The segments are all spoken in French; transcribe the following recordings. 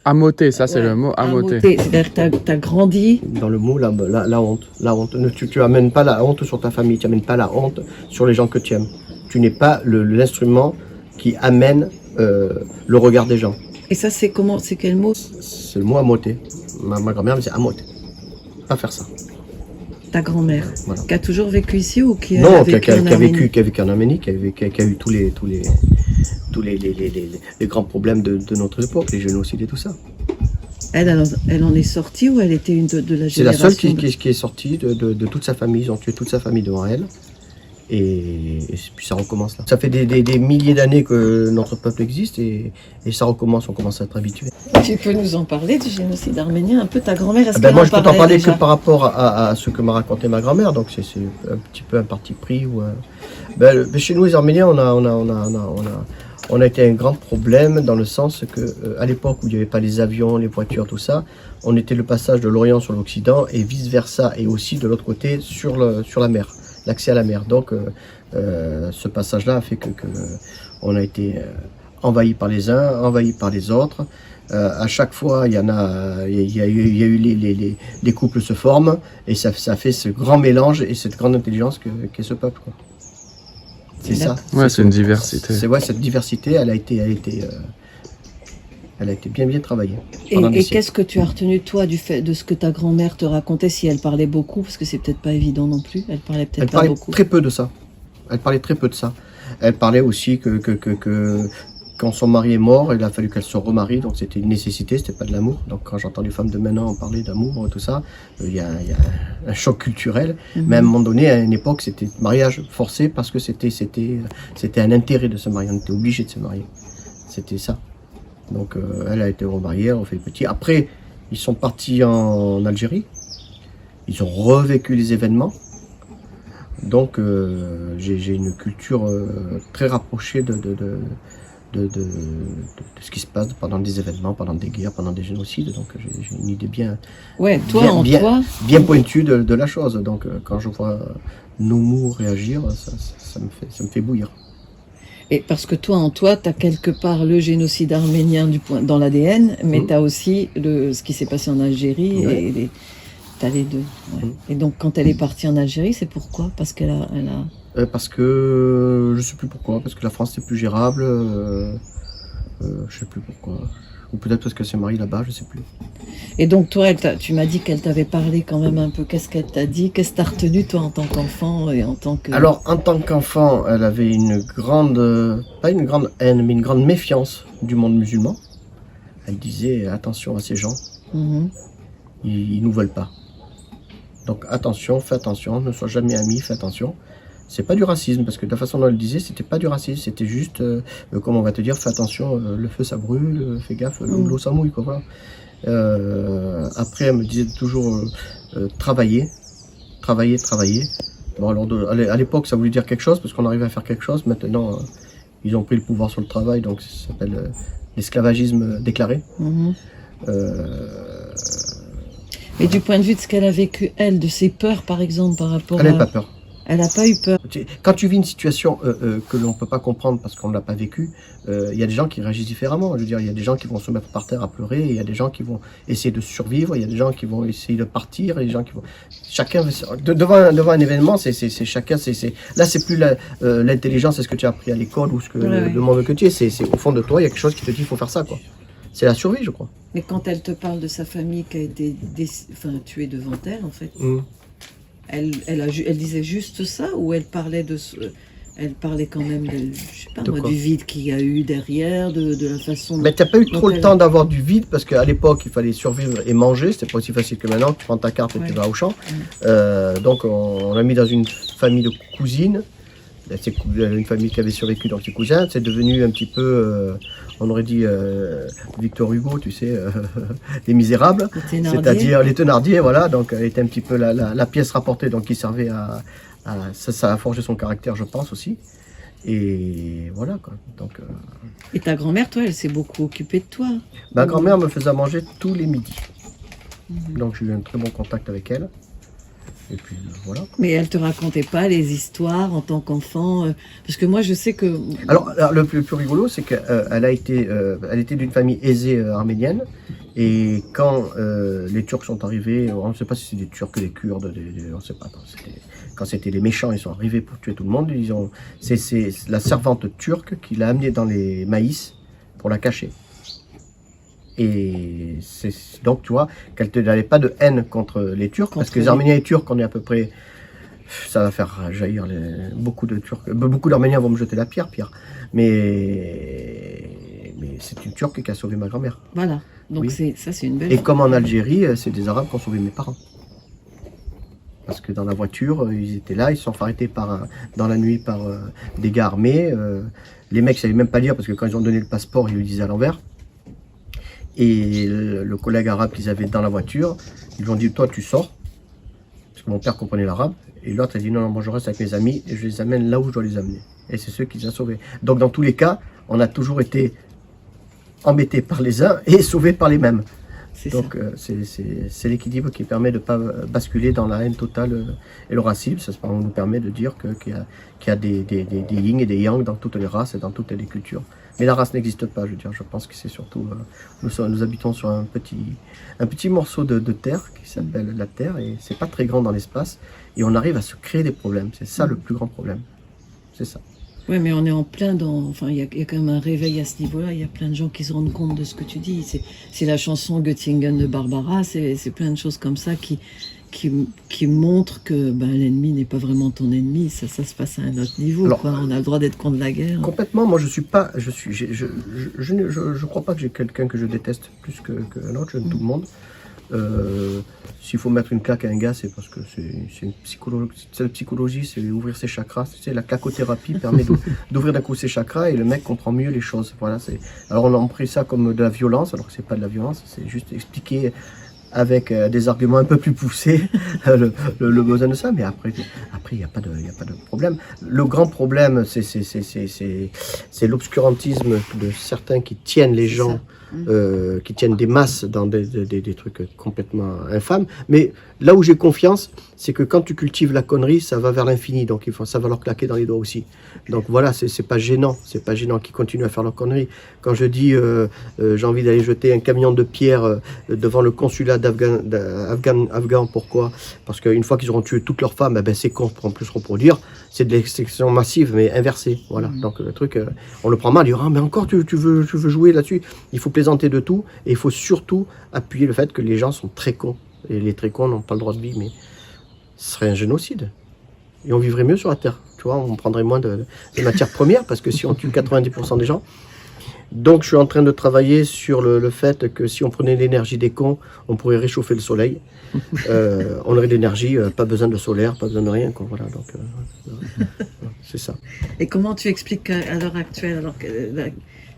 Amoter, ça c'est Ouais, le mot, amoter. amoter. C'est-à-dire que tu as grandi. Dans le mot, la honte. La honte. Tu amènes pas la honte sur ta famille, tu amènes pas la honte sur les gens que tu aimes. Tu n'es pas l'instrument qui amène le regard des gens. Et ça, c'est comment? C'est quel mot? C'est le mot amoter. Ma grand-mère me disait amoter. Pas faire ça. Ta grand-mère, Voilà. qui a toujours vécu ici ou qui Non, a qui vécu a en Arménie? vécu en Arménie, qui a eu tous les grands problèmes de notre époque, les génocides et tout ça. Elle en est sortie ou elle était une de la C'est la génération seule qui est sortie de toute sa famille. Ils ont tué toute sa famille devant elle. Et puis ça recommence là. Ça fait des milliers d'années que notre peuple existe et ça recommence, on commence à être habitué. Tu peux nous en parler du génocide arménien un peu? Ta grand-mère, est-ce Ben qu'elle moi en je peux t'en parlait parler déjà? que par rapport à ce que m'a raconté ma grand-mère, donc c'est un petit peu un parti pris. Ben, chez nous les Arméniens on a été un grand problème dans le sens que à l'époque où il n'y avait pas les avions, les voitures, tout ça, on était le passage de l'Orient sur l'Occident et vice versa, et aussi de l'autre côté sur la mer, l'accès à la mer. Donc ce passage-là a fait que on a été envahi par les uns, envahi par les autres. À chaque fois, il y a eu les couples se forment et ça fait ce grand mélange et cette grande intelligence qu'est ce peuple, quoi. C'est ça. Ouais, c'est une diversité. Cette diversité, elle a été bien travaillée. Et qu'est-ce que tu as retenu, toi, du fait de ce que ta grand-mère te racontait, si elle parlait beaucoup, parce que c'est peut-être pas évident non plus, elle parlait Elle peut-être pas parlait beaucoup. très peu de ça. Elle parlait très peu de ça. Elle parlait aussi que quand son mari est mort, il a fallu qu'elle se remarie, donc c'était une nécessité, c'était pas de l'amour. Donc quand j'entends les femmes de maintenant parler d'amour et tout ça, il y a un choc culturel. Mais à un moment donné, à une époque, c'était mariage forcé parce que c'était un intérêt de se marier, on était obligé de se marier. C'était ça. Donc elle a été remariée, elle a fait petit. Après, ils sont partis en Algérie, ils ont revécu les événements. Donc j'ai une culture très rapprochée de ce qui se passe pendant des événements, pendant des guerres, pendant des génocides. Donc j'ai une idée bien pointue de la chose. Donc quand je vois nos mots réagir, ça me fait bouillir. Et parce que toi, en toi, tu as quelque part le génocide arménien dans l'ADN, mais tu as aussi ce qui s'est passé en Algérie, et tu as les deux. Ouais. Et donc quand elle est partie en Algérie, c'est pourquoi? Parce qu'elle a... parce que je sais plus pourquoi, parce que la France c'est plus gérable, je sais plus pourquoi, ou peut-être parce que c'est marié là-bas, je sais plus. Et donc toi, tu m'as dit qu'elle t'avait parlé quand même un peu. Qu'est-ce qu'elle t'a dit? Qu'est-ce que t'as retenu toi en tant qu'enfant et en tant que... Alors en tant qu'enfant, elle avait pas une grande haine, mais une grande méfiance du monde musulman. Elle disait attention à ces gens, ils nous veulent pas. Donc attention, fais attention, ne sois jamais ami, fais attention. C'est pas du racisme, parce que de la façon dont elle le disait, c'était pas du racisme, c'était juste, comme on va te dire, fais attention, le feu ça brûle, fais gaffe, l'eau ça mouille, quoi, voilà. Après, elle me disait toujours travailler. Bon, alors à l'époque, ça voulait dire quelque chose, parce qu'on arrivait à faire quelque chose. Maintenant, ils ont pris le pouvoir sur le travail, donc ça s'appelle l'esclavagisme déclaré. Mais du point de vue de ce qu'elle a vécu, elle, de ses peurs, par exemple, par rapport Elle n'a pas peur. Elle n'a pas eu peur. Quand tu vis une situation que l'on ne peut pas comprendre parce qu'on ne l'a pas vécue, il y a des gens qui réagissent différemment. Je veux dire, il y a des gens qui vont se mettre par terre à pleurer, il y a des gens qui vont essayer de survivre, il y a des gens qui vont essayer de partir, et des gens qui vont... Chacun, devant un événement, c'est chacun, là c'est plus l'intelligence, c'est ce que tu as appris à l'école ou ce que le monde que tu es, c'est au fond de toi, il y a quelque chose qui te dit il faut faire ça, quoi. C'est la survie, je crois. Mais quand elle te parle de sa famille qui a été tuée devant elle, en fait, elle disait juste ça, ou elle parlait elle parlait quand même du vide qu'il y a eu derrière, de la façon... Mais tu n'as pas eu trop le temps d'avoir du vide, parce qu'à l'époque, il fallait survivre et manger, c'était pas aussi facile que maintenant, tu prends ta carte et tu vas au champ. Donc on l'a mis dans une famille de cousines, c'est une famille qui avait survécu dans ses cousins, c'est devenu un petit peu... on aurait dit Victor Hugo, tu sais, les Misérables, c'est-à-dire les Thénardier, voilà. Donc elle était un petit peu la pièce rapportée, donc qui servait ça a forgé son caractère, je pense aussi. Et voilà, quoi. Donc, Et ta grand-mère, toi, elle s'est beaucoup occupée de toi? Ma grand-mère me faisait à manger tous les midis. Donc j'ai eu un très bon contact avec elle. Et puis voilà. Mais elle te racontait pas les histoires en tant qu'enfant parce que moi je sais que... Alors le plus rigolo, c'est qu'elle elle était d'une famille aisée arménienne. Et quand les Turcs sont arrivés, on ne sait pas si c'est des Turcs, des Kurdes, on ne sait pas. Quand c'était les méchants, ils sont arrivés pour tuer tout le monde. C'est la servante turque qui l'a amenée dans les maïs pour la cacher. Et donc, tu vois, qu'elle n'avait pas de haine contre les Turcs, parce que les Arméniens et les Turcs, on est à peu près... Ça va faire jaillir beaucoup de Turcs. Beaucoup d'Arméniens vont me jeter la pierre. Mais c'est une Turque qui a sauvé ma grand-mère. Voilà, donc oui. c'est une belle... Et comme en Algérie, c'est des Arabes qui ont sauvé mes parents. Parce que dans la voiture, ils étaient là, ils se sont fait arrêter dans la nuit par des gars armés. Les mecs ne savaient même pas lire, parce que quand ils ont donné le passeport, ils le disaient à l'envers. Et le collègue arabe qu'ils avaient dans la voiture, ils lui ont dit, toi tu sors, parce que mon père comprenait l'arabe, et l'autre a dit, non, moi je reste avec mes amis, et je les amène là où je dois les amener. Et c'est ceux qui les ont sauvés. Donc dans tous les cas, on a toujours été embêtés par les uns et sauvés par les mêmes. Donc c'est l'équilibre qui permet de ne pas basculer dans la haine totale et le racisme. Ça nous permet de dire qu'il y a des yin et des yang dans toutes les races et dans toutes les cultures. Mais la race n'existe pas, je veux dire. Je pense que c'est surtout... nous habitons sur un petit morceau de terre qui s'appelle la Terre, et c'est pas très grand dans l'espace. Et on arrive à se créer des problèmes. C'est ça le plus grand problème. C'est ça. Oui, mais on est en plein dans... Enfin, il y a quand même un réveil à ce niveau-là. Il y a plein de gens qui se rendent compte de ce que tu dis. C'est la chanson Göttingen de Barbara. C'est plein de choses comme ça qui montrent que l'ennemi n'est pas vraiment ton ennemi. Ça se passe à un autre niveau. Alors, quoi. On a le droit d'être contre la guerre. Complètement. Moi, je crois pas que j'ai quelqu'un que je déteste plus qu'un autre. J'aime tout le monde. S'il faut mettre une claque à un gars, c'est parce que c'est une psychologie, c'est ouvrir ses chakras. Tu sais, la clacothérapie permet d'ouvrir d'un coup ses chakras et le mec comprend mieux les choses. Voilà, alors on a pris ça comme de la violence, alors que c'est pas de la violence, c'est juste expliquer avec des arguments un peu plus poussés le besoin de ça, mais après il n'y a pas de problème. Le grand problème, c'est l'obscurantisme de certains qui tiennent les gens, qui tiennent des masses dans des trucs complètement infâmes. Mais là où j'ai confiance, c'est que quand tu cultives la connerie, ça va vers l'infini, donc ça va leur claquer dans les doigts aussi. Donc voilà, c'est pas gênant qu'ils continuent à faire leur connerie. Quand je dis j'ai envie d'aller jeter un camion de pierre devant le consulat afghan, pourquoi? Parce qu'une fois qu'ils auront tué toutes leurs femmes, c'est con pour en plus reproduire, c'est de l'extinction massive mais inversée. Voilà. Donc le truc, on le prend mal, il dit mais encore tu veux jouer là-dessus. Il faut plaisanter de tout et il faut surtout appuyer le fait que les gens sont très cons. Et les très cons n'ont pas le droit de vivre, mais ce serait un génocide. Et on vivrait mieux sur la Terre. Tu vois, on prendrait moins de matières premières, parce que si on tue 90% des gens... Donc je suis en train de travailler sur le fait que si on prenait l'énergie des cons, on pourrait réchauffer le soleil. On aurait de l'énergie, pas besoin de solaire, pas besoin de rien. Quoi. Voilà, donc c'est ça. Et comment tu expliques qu'à l'heure actuelle, alors que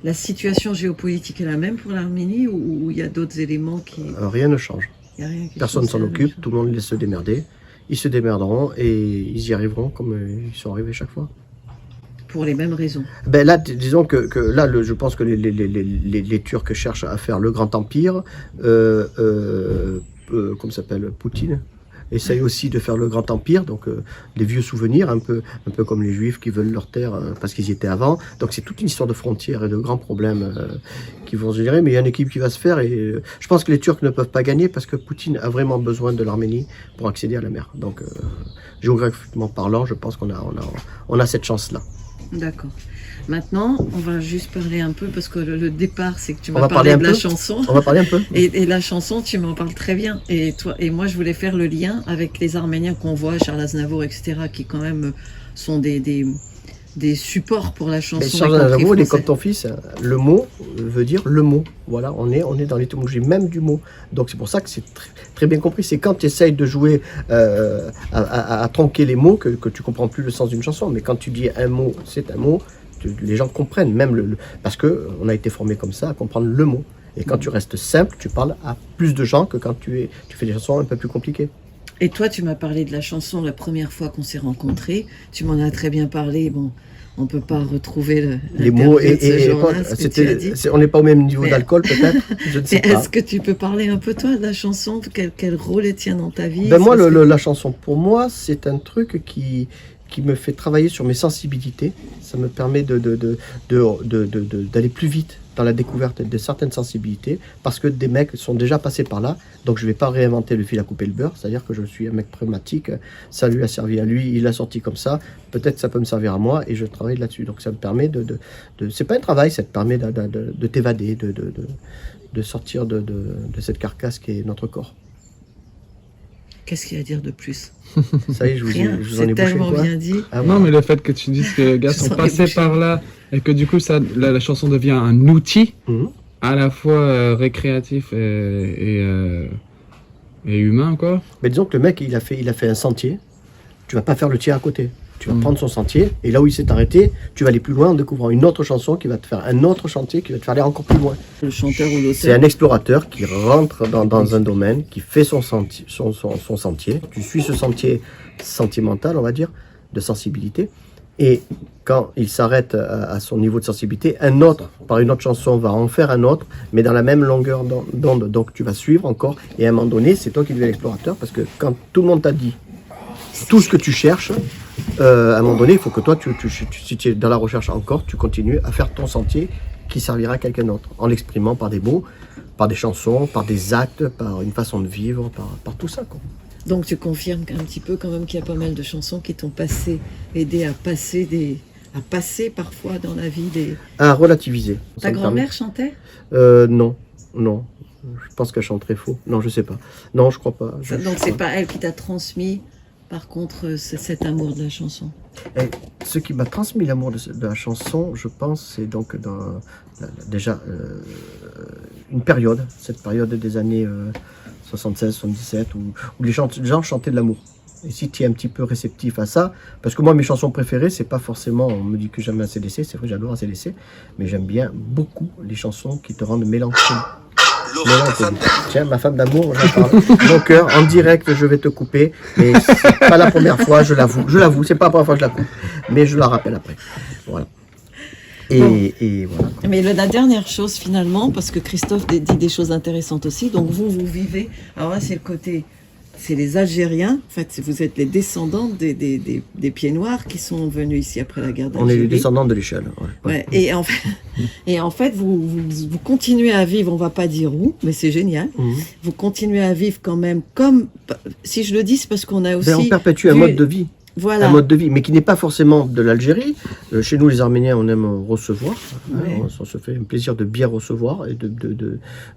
la situation géopolitique est la même pour l'Arménie, ou il y a d'autres éléments qui... Rien ne change. Personne ne s'en occupe, tout le monde laisse se démerder. Ils se démerderont et ils y arriveront comme ils sont arrivés chaque fois. Pour les mêmes raisons. Là, disons que là, je pense que les Turcs cherchent à faire le grand empire. Comment s'appelle, Poutine essaye aussi de faire le grand empire, donc des vieux souvenirs, un peu comme les Juifs qui veulent leur terre parce qu'ils y étaient avant. Donc c'est toute une histoire de frontières et de grands problèmes qui vont se gérer, mais il y a une équipe qui va se faire et je pense que les Turcs ne peuvent pas gagner parce que Poutine a vraiment besoin de l'Arménie pour accéder à la mer. Donc géographiquement parlant, je pense qu'on a cette chance-là. D'accord. Maintenant, on va juste parler un peu, parce que le départ, c'est que tu m'as parlé de la chanson. On va parler un peu. Et la chanson, tu m'en parles très bien. Et moi, je voulais faire le lien avec les Arméniens qu'on voit, Charles Aznavour, etc., qui quand même sont des supports pour la chanson. Mais Charles Aznavour, il est comme ton fils. Le mot veut dire le mot. Voilà, on est dans l'étymologie même du mot. Donc c'est pour ça que c'est très bien compris. C'est quand tu essayes de jouer à tronquer les mots que tu comprends plus le sens d'une chanson. Mais quand tu dis un mot, c'est un mot. Les gens comprennent, même parce qu'on a été formé comme ça, à comprendre le mot. Et quand tu restes simple, tu parles à plus de gens que quand tu fais des chansons un peu plus compliquées. Et toi, tu m'as parlé de la chanson la première fois qu'on s'est rencontrés. Tu m'en as très bien parlé. Bon, on peut pas retrouver Les mots l'interview de ce jour-là, ce que tu as dit. on n'est pas au même niveau Mais- d'alcool peut-être, je ne sais Mais pas. est-ce que tu peux parler un peu toi de la chanson, quel rôle elle tient dans ta vie? Ben moi, Parce que- la chanson, pour moi, c'est un truc qui me fait travailler sur mes sensibilités. Ça me permet d'aller plus vite dans la découverte de certaines sensibilités, parce que des mecs sont déjà passés par là, donc je ne vais pas réinventer le fil à couper le beurre, c'est-à-dire que je suis un mec pragmatique, ça lui a servi à lui, il l'a sorti comme ça, peut-être ça peut me servir à moi, et je travaille là-dessus. Donc ça me permet c'est pas un travail, ça te permet de t'évader, de sortir de cette carcasse qui est notre corps. Qu'est-ce qu'il y a à dire de plus? Ça y est, je vous Rien, en ai c'est bouché tellement quoi. bien dit. Ah, Non, voilà. mais le fait que tu dises que les gars Je sont sens passés les par là et que du coup, la chanson devient un outil Mhm. à la fois récréatif et humain, quoi. Mais disons que le mec, il a fait un sentier. Tu vas pas faire le tien à côté. Tu vas prendre son sentier, et là où il s'est arrêté, tu vas aller plus loin en découvrant une autre chanson qui va te faire un autre chantier, qui va te faire aller encore plus loin. Le chanteur ou C'est un l'auteur. explorateur qui rentre dans un domaine, qui fait son sentier. Tu suis ce sentier sentimental, on va dire, de sensibilité. Et quand il s'arrête à son niveau de sensibilité, un autre, par une autre chanson, va en faire un autre, mais dans la même longueur d'onde. Donc tu vas suivre encore, et à un moment donné, c'est toi qui deviens l'explorateur, parce que quand tout le monde t'a dit tout ce que tu cherches, à un moment donné, il faut que toi, si tu es dans la recherche encore, tu continues à faire ton sentier qui servira à quelqu'un d'autre, en l'exprimant par des mots, par des chansons, par des actes, par une façon de vivre, par tout ça, quoi. Donc tu confirmes un petit peu quand même qu'il y a pas mal de chansons qui t'ont aidé à passer parfois dans la vie des... À relativiser. Ta grand-mère chantait? Non. Je pense qu'elle chante très faux. Non, je sais pas. Non, je crois pas. Donc c'est pas elle qui t'a transmis, par contre, cet amour de la chanson. Et ce qui m'a transmis l'amour de la chanson, je pense, c'est donc déjà une période, cette période des années 76-77, où les gens chantaient de l'amour. Et si tu es un petit peu réceptif à ça, parce que moi, mes chansons préférées, c'est pas forcément, on me dit que j'aime AC/DC, c'est vrai, j'adore AC/DC, mais j'aime bien beaucoup les chansons qui te rendent mélancolique. Tiens, ma femme d'amour, j'en parle. Mon cœur, en direct, je vais te couper, mais c'est pas la première fois, je l'avoue, c'est pas la première fois que je la coupe, mais je la rappelle après. Voilà. Et voilà. Mais la dernière chose finalement, parce que Christophe dit des choses intéressantes aussi, donc vous vivez, alors là c'est le côté, c'est les Algériens, en fait vous êtes les descendants des Pieds Noirs qui sont venus ici après la guerre d'Algérie. On est les descendants de l'échelle. Ouais. Ouais, et en fait vous continuez à vivre, on va pas dire où, mais c'est génial, vous continuez à vivre quand même comme, si je le dis c'est parce qu'on a aussi... On perpétue un mode de vie. Voilà. Un mode de vie, mais qui n'est pas forcément de l'Algérie. Chez nous, les Arméniens, on aime recevoir. Ouais. On se fait un plaisir de bien recevoir et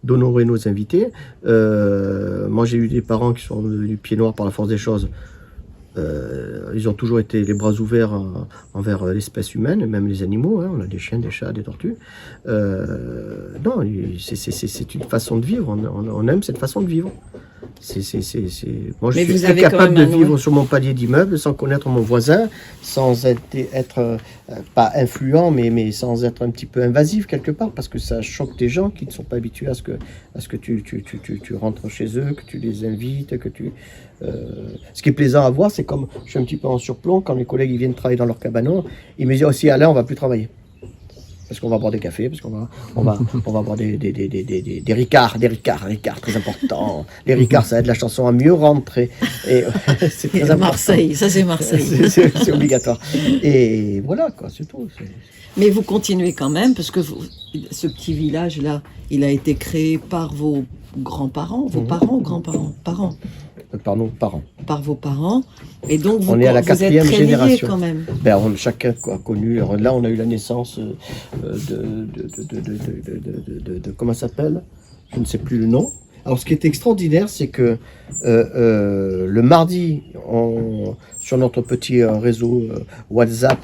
d'honorer nos invités. Moi, j'ai eu des parents qui sont devenus pieds noirs par la force des choses. Ils ont toujours été les bras ouverts envers l'espèce humaine, même les animaux. On a des chiens, des chats, des tortues. Non, c'est une façon de vivre. On aime cette façon de vivre. Moi, je suis incapable de vivre sur mon palier d'immeuble sans connaître mon voisin, sans être pas influent, mais sans être un petit peu invasif quelque part, parce que ça choque des gens qui ne sont pas habitués à ce que tu rentres chez eux, que tu les invites, ce qui est plaisant à voir, c'est comme je suis un petit peu en surplomb, quand mes collègues ils viennent travailler dans leur cabanon, ils me disent aussi Alain, on va plus travailler. Parce qu'on va boire des cafés, parce qu'on va boire des ricards, très important. Les ricards, ça aide la chanson à mieux rentrer. Et c'est très important. Marseille, ça c'est Marseille. C'est obligatoire. Et voilà, quoi, c'est tout. Mais vous continuez quand même, parce que ce petit village-là, il a été créé par vos grands-parents, parents ou grands-parents? Parents. Pardon, parents. Par vos parents. Et donc vous, on est à la vous êtes 4e très génération. liés quand même. Chacun a connu. Là, on a eu la naissance comment ça s'appelle? Je ne sais plus le nom. Alors, ce qui est extraordinaire, c'est que le mardi, sur notre petit réseau WhatsApp,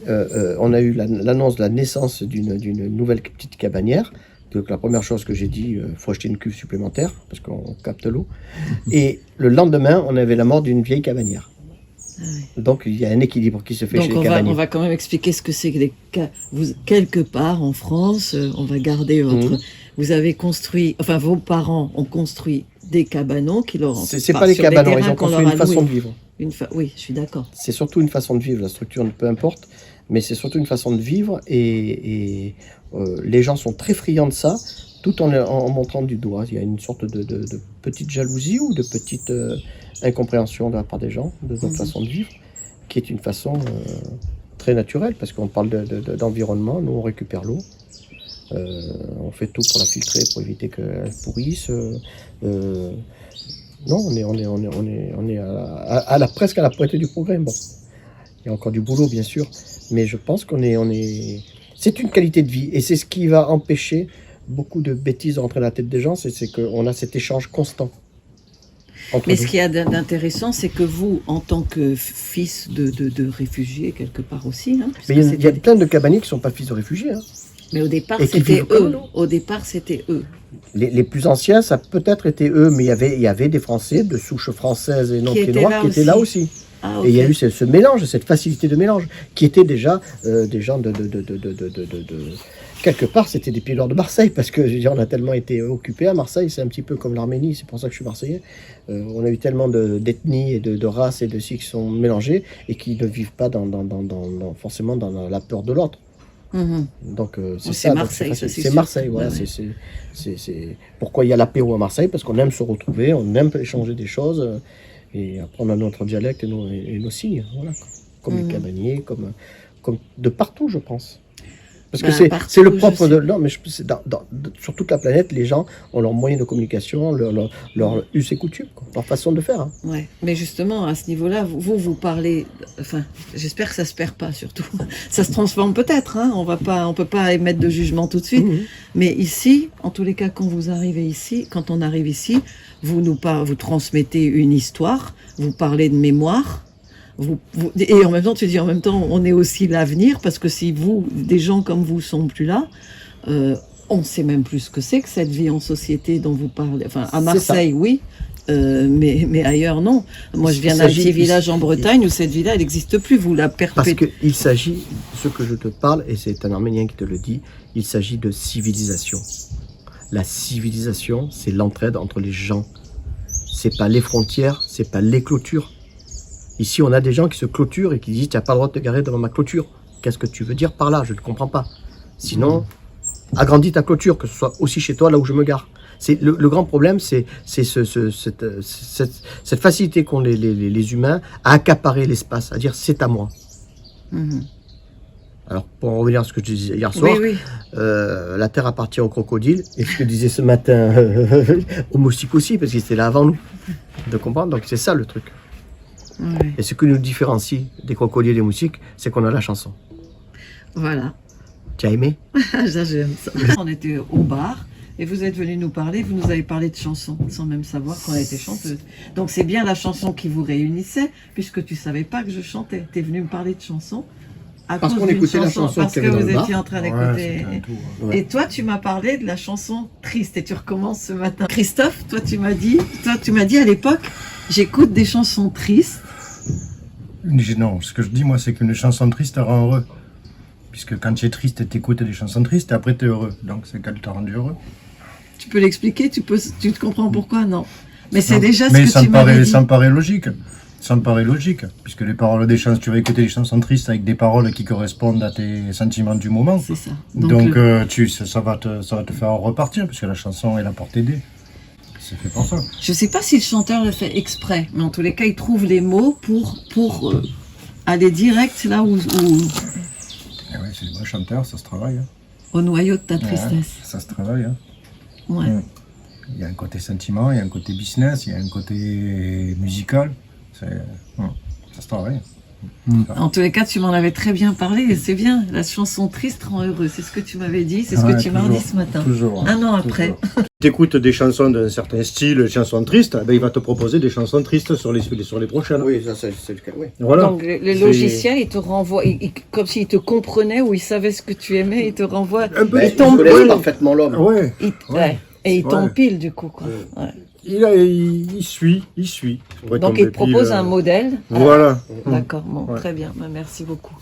on a eu l'annonce de la naissance d'une nouvelle petite cabanière. Donc la première chose que j'ai dit, il faut acheter une cuve supplémentaire, parce qu'on capte l'eau. Et le lendemain, on avait la mort d'une vieille cabanière. Ah oui. Donc il y a un équilibre qui se fait chez les cabaniers. On va quand même expliquer ce que c'est que quelque part en France, on va garder votre... Vous avez construit, vos parents ont construit des cabanons qui leur ont... C'est pas les cabanons, ils ont construit une façon de vivre. Oui, je suis d'accord. C'est surtout une façon de vivre, la structure, peu importe, mais c'est surtout une façon de vivre et les gens sont très friands de ça, tout en montrant du doigt. Il y a une sorte de petite jalousie ou de petite incompréhension de la part des gens, de notre façon de vivre, qui est une façon très naturelle, parce qu'on parle d'environnement, nous on récupère l'eau. On fait tout pour la filtrer, pour éviter qu'elle pourrisse. Non, on est presque à la pointe du progrès. Bon, il y a encore du boulot, bien sûr, mais je pense c'est une qualité de vie, et c'est ce qui va empêcher beaucoup de bêtises de rentrer dans la tête des gens, c'est qu'on a cet échange constant. Mais ce qu'il y a d'intéressant, c'est que vous, en tant que fils de réfugiés, quelque part aussi... Hein, mais il y a plein de cabaniers qui ne sont pas fils de réfugiés. Hein. Mais au départ, c'était eux. Au départ, c'était eux. Les plus anciens, ça a peut-être été eux, mais il y avait des Français de souche française et non pied-noir qui étaient là aussi. Ah, okay. Et il y a eu ce mélange, cette facilité de mélange, qui était déjà des gens quelque part, c'était des pieds-noirs de Marseille, parce que je veux dire, on a tellement été occupés à Marseille, c'est un petit peu comme l'Arménie, c'est pour ça que je suis marseillais. On a eu tellement d'ethnies et de races et de sites qui sont mélangés et qui ne vivent pas forcément dans la peur de l'autre. Donc c'est Marseille. C'est Marseille, voilà. C'est pourquoi il y a l'apéro à Marseille, parce qu'on aime se retrouver, on aime échanger des choses, et après on a notre dialecte et nos signes, voilà, comme les cabaniers, comme de partout, je pense. Parce que c'est le propre de... Non, mais sur toute la planète, les gens ont leurs moyens de communication, leur us et coutumes, leur façon de faire. Hein. Ouais. Mais justement, à ce niveau-là, vous parlez... Enfin, j'espère que ça se perd pas, surtout. Ça se transforme peut-être, hein. On peut pas émettre de jugement tout de suite. Mais ici, en tous les cas, quand on arrive ici, vous transmettez une histoire, vous parlez de mémoire, et en même temps, tu dis, on est aussi l'avenir, parce que si des gens comme vous sont plus là, on sait même plus ce que c'est que cette vie en société dont vous parlez. Enfin, à Marseille, oui, mais ailleurs, non. Moi, je viens d'un petit village en Bretagne où cette vie-là, elle n'existe plus. Vous la perpétuez. Parce qu'il s'agit, ce que je te parle, et c'est un Arménien qui te le dit, il s'agit de civilisation. La civilisation, c'est l'entraide entre les gens. C'est pas les frontières, c'est pas les clôtures. Ici, on a des gens qui se clôturent et qui disent « tu n'as pas le droit de te garer devant ma clôture ». Qu'est-ce que tu veux dire par là? Je ne comprends pas. Sinon, agrandis ta clôture, que ce soit aussi chez toi, là où je me gare. Le grand problème, c'est cette facilité qu'ont les humains à accaparer l'espace, à dire « c'est à moi ». Alors, pour en revenir à ce que je disais hier soir, la Terre appartient aux crocodiles, et ce que disait ce matin aux moustiques aussi, parce qu'ils étaient là avant nous. De comprendre? Donc c'est ça le truc. Et ce qui nous différencie des crocodiles et des moustiques, c'est qu'on a la chanson. Voilà. Tu as aimé? J'aime ça. On était au bar et vous êtes venu nous parler, vous nous avez parlé de chansons sans même savoir qu'on était chanteuse. Donc c'est bien la chanson qui vous réunissait, puisque tu savais pas que je chantais. Tu es venu me parler de chansons. Parce qu'on écoutait la chanson parce que vous étiez en train d'écouter. Ouais. Et toi, tu m'as parlé de la chanson triste et tu recommences ce matin. Christophe, toi, tu m'as dit à l'époque, j'écoute des chansons tristes. Non, ce que je dis, moi, c'est qu'une chanson triste te rend heureux. Puisque quand tu es triste, tu écoutes des chansons tristes et après tu es heureux. Donc c'est qu'elle t'a rendu heureux. Tu peux l'expliquer? Tu te comprends pourquoi? Non. Mais c'est déjà ce que tu m'avais dit. Ça me paraît logique. Ça me paraît logique. Puisque les paroles des chansons, tu vas écouter des chansons tristes avec des paroles qui correspondent à tes sentiments du moment. C'est ça. Donc ça va te faire repartir, puisque la chanson est là pour t'aider. C'est fait pour ça. Je sais pas si le chanteur le fait exprès, mais en tous les cas, il trouve les mots pour aller direct là où... Et ouais, c'est le vrai chanteur, ça se travaille. Hein. Au noyau de ta tristesse. Ça se travaille. Hein. Ouais. Il y a un côté sentiment, il y a un côté business, il y a un côté musical. Ça se travaille. En tous les cas, tu m'en avais très bien parlé et c'est bien. La chanson triste rend heureux. C'est ce que tu m'avais dit, c'est ce que tu m'as dit ce matin. Toujours. Un an après. Tu écoutes des chansons d'un certain style, des chansons tristes, ben il va te proposer des chansons tristes sur les prochaines. Oui, ça c'est le cas, oui. Voilà. Donc le logiciel, il te renvoie, comme s'il te comprenait ou il savait ce que tu aimais, il te renvoie. Il connaît parfaitement l'homme. Ouais. Et il t'empile du coup, quoi. Ouais. Il suit. Donc il te propose un modèle. Voilà. D'accord, bon, très bien, merci beaucoup.